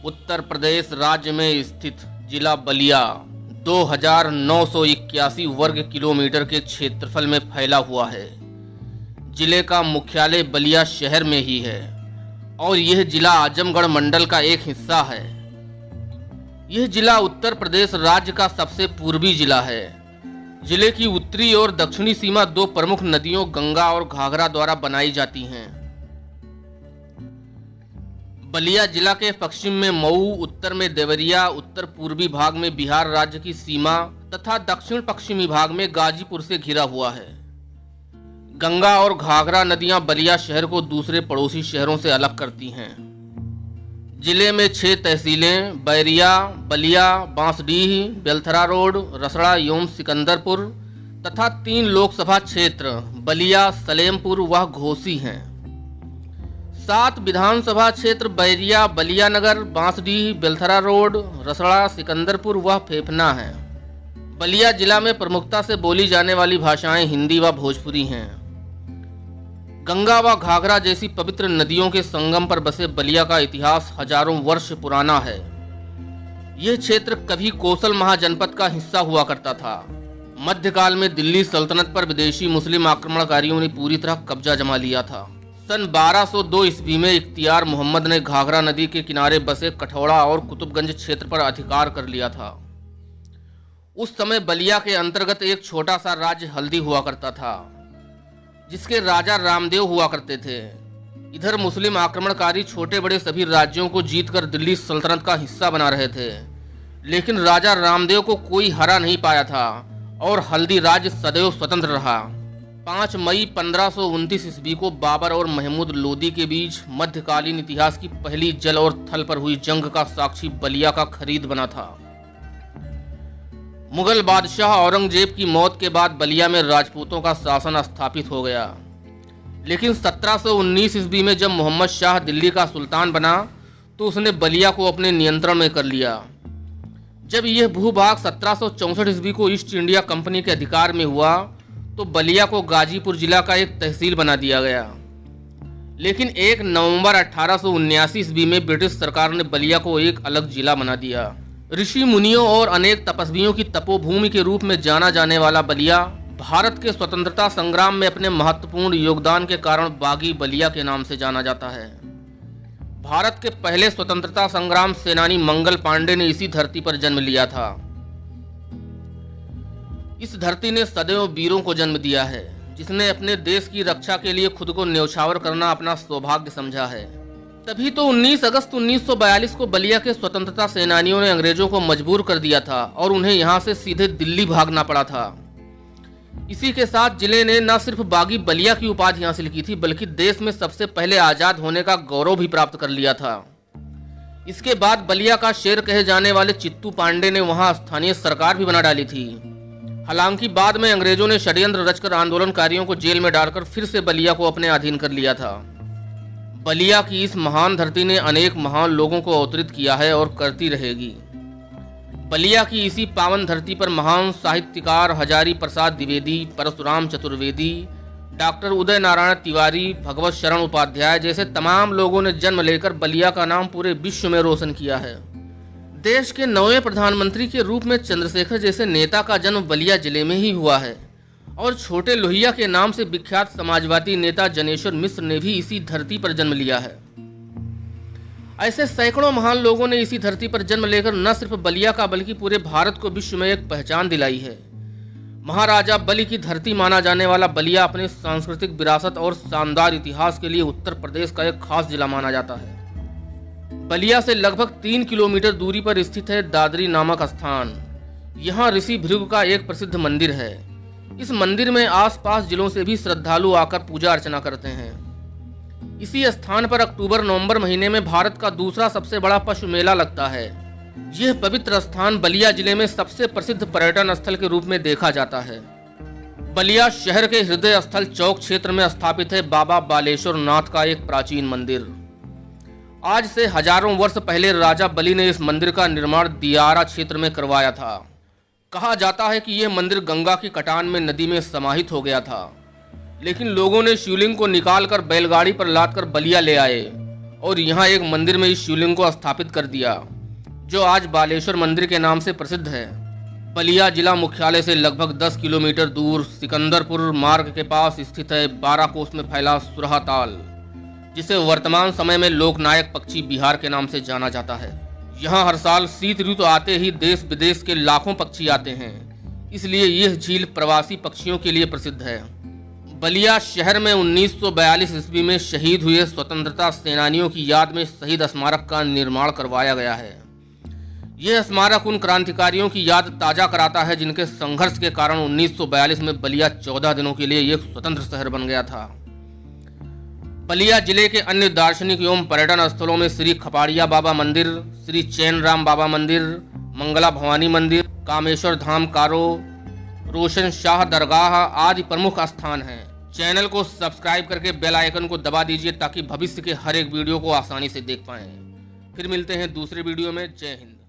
उत्तर प्रदेश राज्य में स्थित जिला बलिया 2981 वर्ग किलोमीटर के क्षेत्रफल में फैला हुआ है। जिले का मुख्यालय बलिया शहर में ही है और यह जिला आजमगढ़ मंडल का एक हिस्सा है। यह जिला उत्तर प्रदेश राज्य का सबसे पूर्वी जिला है। जिले की उत्तरी और दक्षिणी सीमा दो प्रमुख नदियों गंगा और घाघरा द्वारा बनाई जाती हैं। बलिया जिला के पश्चिम में मऊ, उत्तर में देवरिया, उत्तर पूर्वी भाग में बिहार राज्य की सीमा तथा दक्षिण पश्चिमी भाग में गाजीपुर से घिरा हुआ है। गंगा और घाघरा नदियां बलिया शहर को दूसरे पड़ोसी शहरों से अलग करती हैं। जिले में 6 तहसीलें बैरिया, बलिया, बांसडीह, बेलथरा रोड, रसड़ा एवं सिकंदरपुर तथा 3 लोकसभा क्षेत्र बलिया, सलेमपुर व घोसी हैं। 7 विधानसभा क्षेत्र बैरिया, बलिया नगर, बांसडीह, बेलथरा रोड, रसड़ा, सिकंदरपुर व फेफना हैं। बलिया जिला में प्रमुखता से बोली जाने वाली भाषाएं हिंदी व भोजपुरी हैं। गंगा व घाघरा जैसी पवित्र नदियों के संगम पर बसे बलिया का इतिहास हजारों वर्ष पुराना है। यह क्षेत्र कभी कोसल महाजनपद का हिस्सा हुआ करता था। मध्यकाल में दिल्ली सल्तनत पर विदेशी मुस्लिम आक्रमणकारियों ने पूरी तरह कब्जा जमा लिया था। सन 1202 ईस्वी में इख्तियार मोहम्मद ने घाघरा नदी के किनारे बसे कठौड़ा और कुतुबगंज क्षेत्र पर अधिकार कर लिया था। उस समय बलिया के अंतर्गत एक छोटा सा राज्य हल्दी हुआ करता था, जिसके राजा रामदेव हुआ करते थे। इधर मुस्लिम आक्रमणकारी छोटे बड़े सभी राज्यों को जीतकर दिल्ली सल्तनत का हिस्सा बना रहे थे, लेकिन राजा रामदेव को कोई हरा नहीं पाया था और हल्दी राज्य सदैव स्वतंत्र रहा। 5 मई 1529 ईस्वी को बाबर और महमूद लोदी के बीच मध्यकालीन इतिहास की पहली जल और थल पर हुई जंग का साक्षी बलिया का खरीद बना था। मुगल बादशाह औरंगजेब की मौत के बाद बलिया में राजपूतों का शासन स्थापित हो गया, लेकिन 1719 ईस्वी में जब मोहम्मद शाह दिल्ली का सुल्तान बना तो उसने बलिया को अपने नियंत्रण में कर लिया। जब यह भूभाग 1764 ईस्वी को ईस्ट इंडिया कंपनी के अधिकार में हुआ तो बलिया को गाजीपुर जिला का एक तहसील बना दिया गया। लेकिन 1 नवंबर 1879 ईस्वी में ब्रिटिश सरकार ने बलिया को एक अलग जिला बना दिया। ऋषि मुनियों और अनेक तपस्वियों की तपोभूमि के रूप में जाना जाने वाला बलिया भारत के स्वतंत्रता संग्राम में अपने महत्वपूर्ण योगदान के कारण बागी बलिया के नाम से जाना जाता है। भारत के पहले स्वतंत्रता संग्राम सेनानी मंगल पांडे ने इसी धरती पर जन्म लिया था। इस धरती ने सदैव वीरों को जन्म दिया है, जिसने अपने देश की रक्षा के लिए खुद को न्यौछावर करना अपना सौभाग्य समझा है। तभी तो 19 अगस्त 1942 को बलिया के स्वतंत्रता सेनानियों ने अंग्रेजों को मजबूर कर दिया था और उन्हें यहां से सीधे दिल्ली भागना पड़ा था। इसी के साथ जिले ने न सिर्फ बागी बलिया की उपाधि हासिल की थी, बल्कि देश में सबसे पहले आजाद होने का गौरव भी प्राप्त कर लिया था। इसके बाद बलिया का शेर कहे जाने वाले चित्तू पांडे ने वहां स्थानीय सरकार भी बना डाली थी। हालांकि बाद में अंग्रेजों ने षड्यंत्र रचकर आंदोलनकारियों को जेल में डालकर फिर से बलिया को अपने अधीन कर लिया था। बलिया की इस महान धरती ने अनेक महान लोगों को अवतरित किया है और करती रहेगी। बलिया की इसी पावन धरती पर महान साहित्यकार हजारी प्रसाद द्विवेदी, परशुराम चतुर्वेदी, डॉक्टर उदय नारायण तिवारी, भगवत शरण उपाध्याय जैसे तमाम लोगों ने जन्म लेकर बलिया का नाम पूरे विश्व में रोशन किया है। देश के 9वें प्रधानमंत्री के रूप में चंद्रशेखर जैसे नेता का जन्म बलिया जिले में ही हुआ है और छोटे लोहिया के नाम से विख्यात समाजवादी नेता जनेश्वर मिश्र ने भी इसी धरती पर जन्म लिया है। ऐसे सैकड़ों महान लोगों ने इसी धरती पर जन्म लेकर न सिर्फ बलिया का बल्कि पूरे भारत को विश्व में एक पहचान दिलाई है। महाराजा बलि की धरती माना जाने वाला बलिया अपने सांस्कृतिक विरासत और शानदार इतिहास के लिए उत्तर प्रदेश का एक खास जिला माना जाता है। बलिया से लगभग 3 किलोमीटर दूरी पर स्थित है दादरी नामक स्थान। यहाँ ऋषि भृगु का एक प्रसिद्ध मंदिर है। इस मंदिर में आसपास जिलों से भी श्रद्धालु आकर पूजा अर्चना करते हैं। इसी स्थान पर अक्टूबर-नवंबर महीने में भारत का दूसरा सबसे बड़ा पशु मेला लगता है। यह पवित्र स्थान बलिया जिले में सबसे प्रसिद्ध पर्यटन स्थल के रूप में देखा जाता है। बलिया शहर के हृदय स्थल चौक क्षेत्र में स्थापित है बाबा बालेश्वर नाथ का एक प्राचीन मंदिर। आज से हजारों वर्ष पहले राजा बलि ने इस मंदिर का निर्माण दियारा क्षेत्र में करवाया था। कहा जाता है कि यह मंदिर गंगा की कटान में नदी में समाहित हो गया था। लेकिन लोगों ने शिवलिंग को निकालकर बैलगाड़ी पर लादकर बलिया ले आए और यहाँ एक मंदिर में इस शिवलिंग को स्थापित कर दिया, जो आज बालेश्वर मंदिर के नाम से प्रसिद्ध है। बलिया जिला मुख्यालय से लगभग 10 किलोमीटर दूर सिकंदरपुर मार्ग के पास स्थित है 12 कोस में फैला सुरहा ताल, जिसे वर्तमान समय में लोकनायक पक्षी बिहार के नाम से जाना जाता है। यहाँ हर साल शीत ऋतु आते ही देश विदेश के लाखों पक्षी आते हैं, इसलिए यह झील प्रवासी पक्षियों के लिए प्रसिद्ध है। बलिया शहर में 1942 ईस्वी में शहीद हुए स्वतंत्रता सेनानियों की याद में शहीद स्मारक का निर्माण करवाया गया है। यह स्मारक उन क्रांतिकारियों की याद ताजा कराता है जिनके संघर्ष के कारण 1942 में बलिया 14 दिनों के लिए एक स्वतंत्र शहर बन गया था। बलिया जिले के अन्य दार्शनिक एवं पर्यटन स्थलों में श्री खपाड़िया बाबा मंदिर, श्री चैनराम बाबा मंदिर, मंगला भवानी मंदिर, कामेश्वर धाम कारो, रोशन शाह दरगाह आदि प्रमुख स्थान हैं। चैनल को सब्सक्राइब करके बेल आइकन को दबा दीजिए ताकि भविष्य के हर एक वीडियो को आसानी से देख पाएं। फिर मिलते हैं दूसरे वीडियो में। जय हिंद।